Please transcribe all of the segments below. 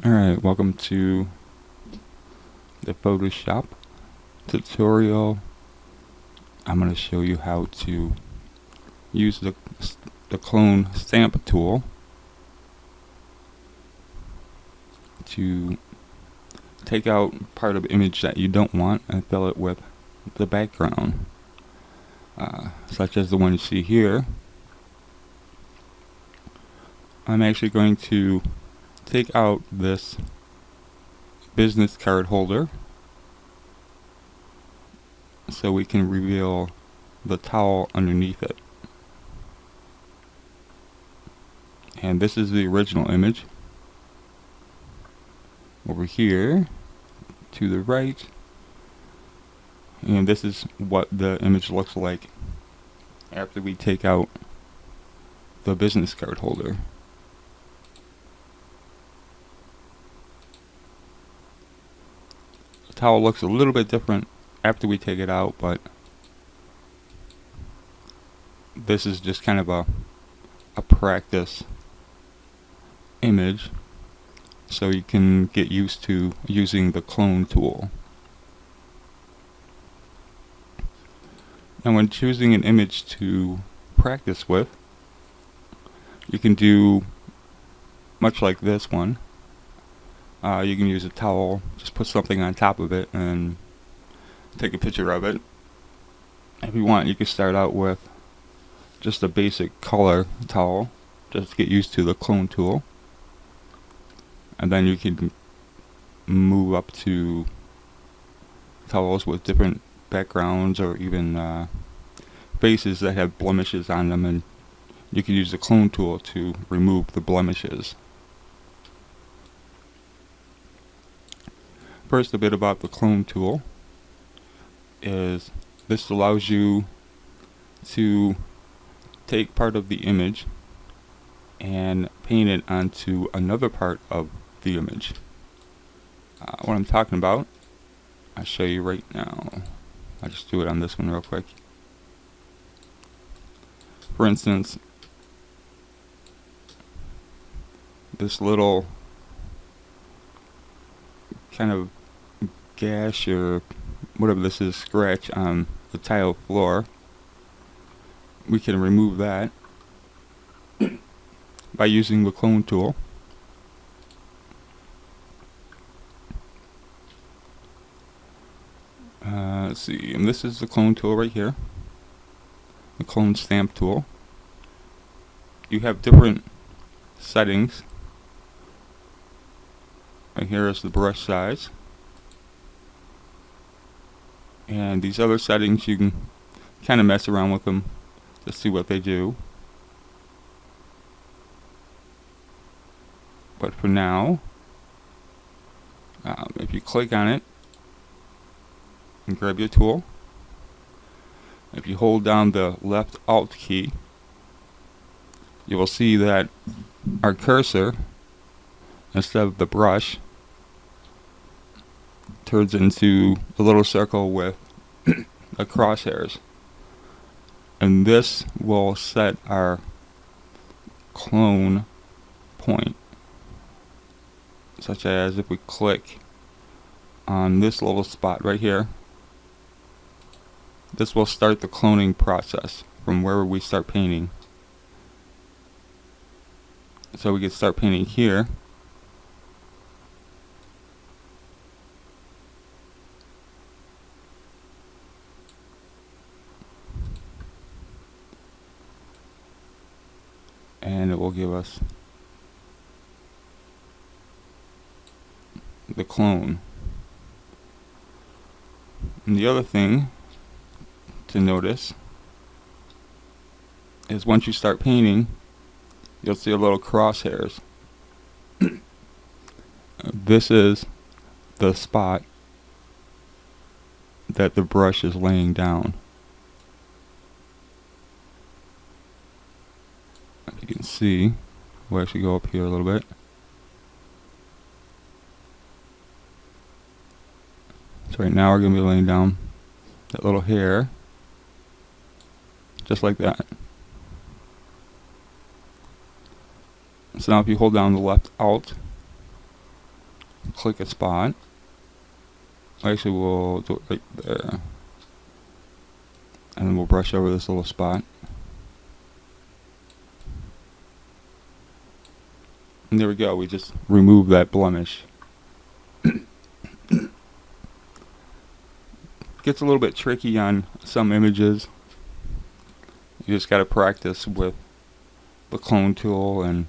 Alright, welcome to the Photoshop tutorial. I'm going to show you how to use the clone stamp tool to take out part of the image that you don't want and fill it with the background, such as the one you see here. I'm actually going to take out this business card holder so we can reveal the towel underneath it. And this is the original image. Over here to the right, and this is what the image looks like after we take out the business card holder. The towel looks a little bit different after we take it out, but this is just kind of a practice image, so you can get used to using the clone tool. Now when choosing an image to practice with, you can do much like this one. You can use a towel, just put something on top of it and take a picture of it. If you want, you can start out with just a basic color towel, just to get used to the clone tool. And then you can move up to towels with different backgrounds, or even faces that have blemishes on them, and you can use the clone tool to remove the blemishes. First, a bit about the clone tool is this allows you to take part of the image and paint it onto another part of the image. What I'm talking about, I'll show you right now. I'll just do it on this one real quick. For instance, this little kind of gash or whatever this is, scratch on the tile floor, we can remove that by using the clone tool. Let's see, and this is the clone tool right here, the clone stamp tool. You have different settings. Right here is the brush size, and these other settings you can kind of mess around with them to see what they do. But for now, if you click on it and grab your tool, if you hold down the left Alt key, you will see that our cursor, instead of the brush, turns into a little circle with the crosshairs. And this will set our clone point, such as if we click on this little spot right here, this will start the cloning process from where we start painting. So we can start painting here, and it will give us the clone. And the other thing to notice is once you start painting, you'll see a little crosshairs. This is the spot that the brush is laying down. As you can see, we'll actually go up here a little bit. So right now we're going to be laying down that little hair, just like that. So now if you hold down the left Alt, click a spot. Actually, we'll do it right there. And then we'll brush over this little spot. And there we go, we just removed that blemish. Gets a little bit tricky on some images. You just gotta practice with the clone tool and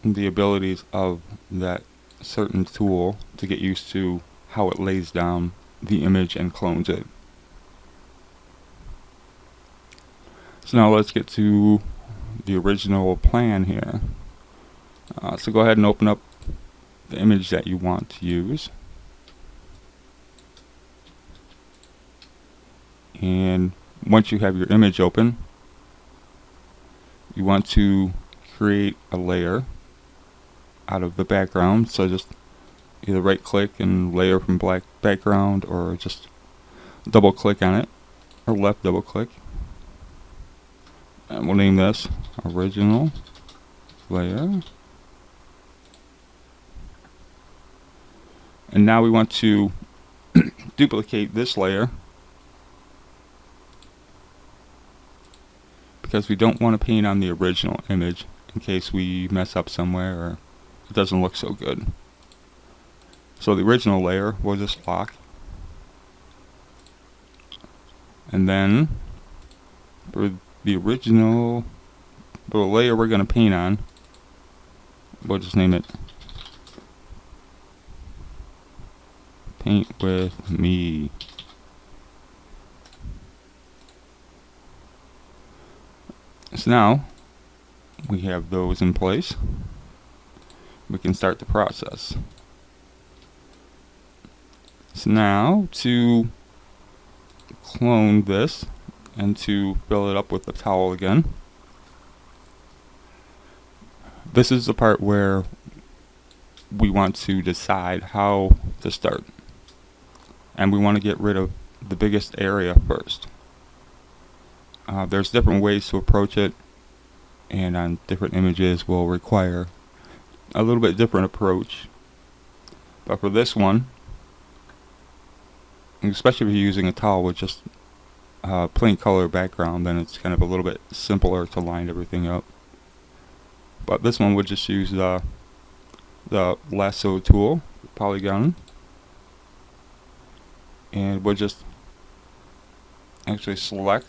the abilities of that certain tool to get used to how it lays down the image and clones it. So now let's get to the original plan here. So go ahead and open up the image that you want to use. And once you have your image open, you want to create a layer out of the background. So just either right click and layer from black background, or just double click on it, or left double click. And we'll name this original layer. And now we want to duplicate this layer, because we don't want to paint on the original image in case we mess up somewhere or it doesn't look so good. So the original layer we'll just lock, and then for the original, the layer we're going to paint on, we'll just name it Paint With Me. So now we have those in place. We can start the process. So now to clone this and to fill it up with the towel again, this is the part where we want to decide how to start. And we want to get rid of the biggest area first. There's different ways to approach it, and on different images will require a little bit different approach. But for this one, especially if you're using a towel with just plain color background, then it's kind of a little bit simpler to line everything up. But this one would just use the lasso tool, polygon, and we'll just actually select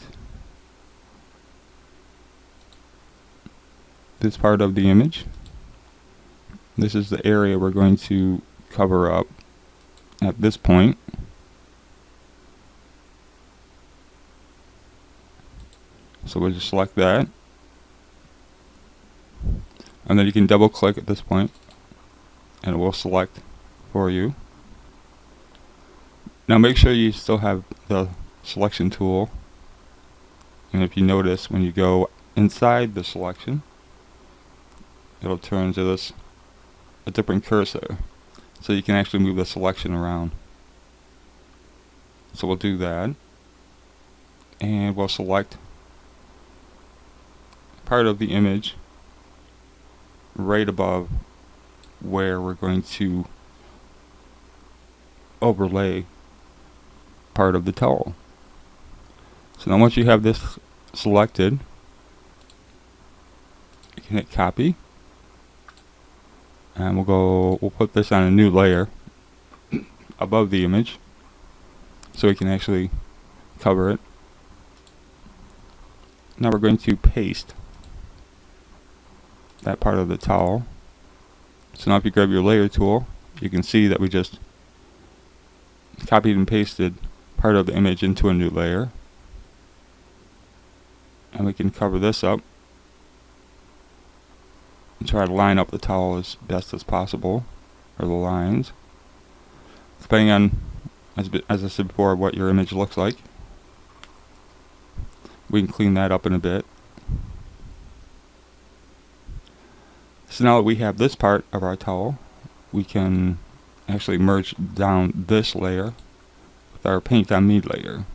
this part of the image. This is the area we're going to cover up at this point. So we'll just select that, and then you can double click at this point and it will select for you. Now make sure you still have the selection tool, and if you notice when you go inside the selection, it'll turn to this a different cursor, so you can actually move the selection around. So we'll do that, and we'll select part of the image right above where we're going to overlay part of the towel. So now once you have this selected, you can hit copy, and we'll put this on a new layer above the image so we can actually cover it. Now we're going to paste that part of the towel. So now if you grab your layer tool, you can see that we just copied and pasted part of the image into a new layer. And we can cover this up and try to line up the towel as best as possible, or the lines, depending on, as I said before, what your image looks like. We can clean that up in a bit. So now that we have this part of our towel, we can actually merge down this layer with our Paint On Me layer.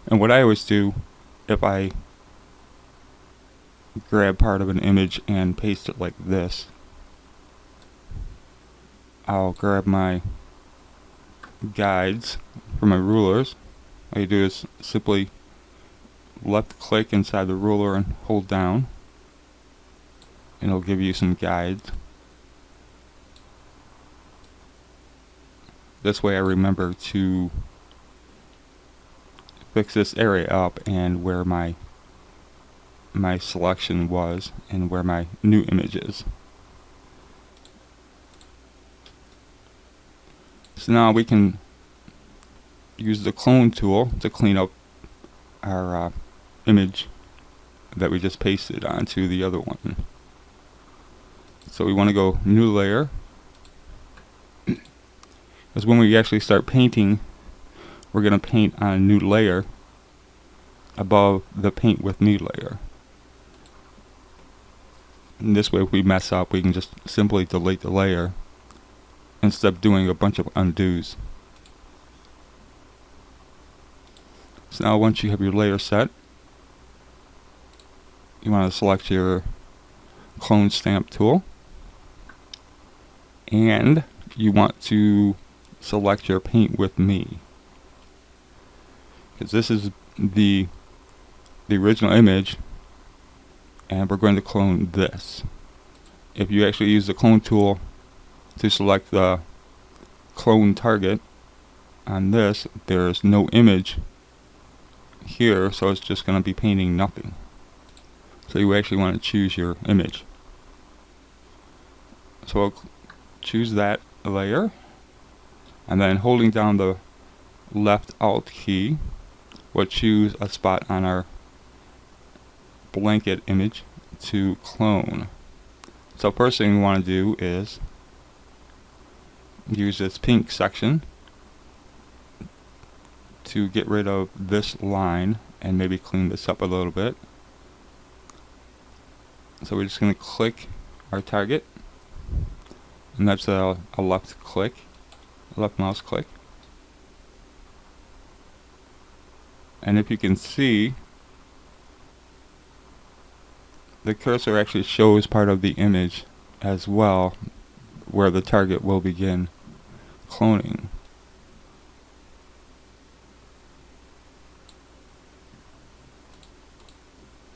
And what I always do, if I grab part of an image and paste it like this. I'll grab my guides for my rulers. All you do is simply left click inside the ruler and hold down, and it'll give you some guides. This way I remember to fix this area up and where my selection was and where my new image is. So now we can use the clone tool to clean up our image that we just pasted onto the other one. So we want to go new layer, because when we actually start painting, we're going to paint on a new layer above the paint with me layer. And this way if we mess up, we can just simply delete the layer instead of doing a bunch of undos. So now once you have your layer set, you want to select your clone stamp tool, and you want to select your paint with me, because this is the original image and we're going to clone this. If you actually use the clone tool to select the clone target on this, there's no image here, so it's just going to be painting nothing. So you actually want to choose your image. So I'll choose that layer, and then holding down the left Alt key, we'll choose a spot on our blanket image to clone. So first thing we want to do is use this pink section to get rid of this line and maybe clean this up a little bit. So we're just going to click our target, and that's a left click, left mouse click. And if you can see, the cursor actually shows part of the image as well, where the target will begin cloning.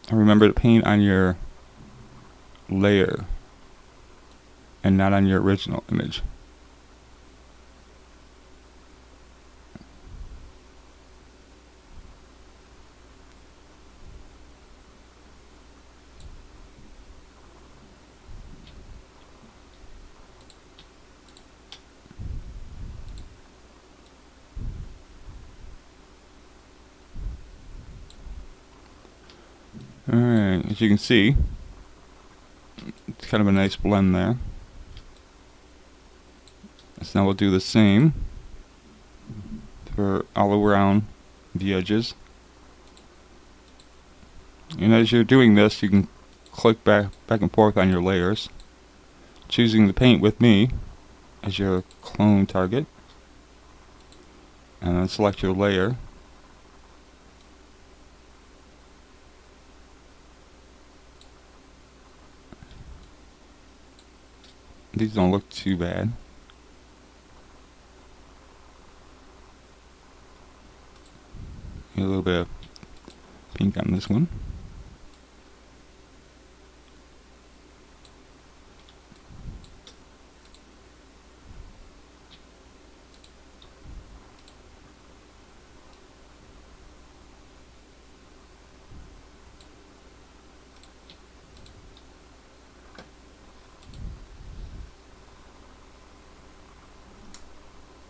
And remember to paint on your layer and not on your original image. Alright, as you can see, it's kind of a nice blend there. So now we'll do the same for all around the edges. And as you're doing this, you can click back and forth on your layers, choosing the paint with me as your clone target, and then select your layer. These don't look too bad. A little bit of pink on this one.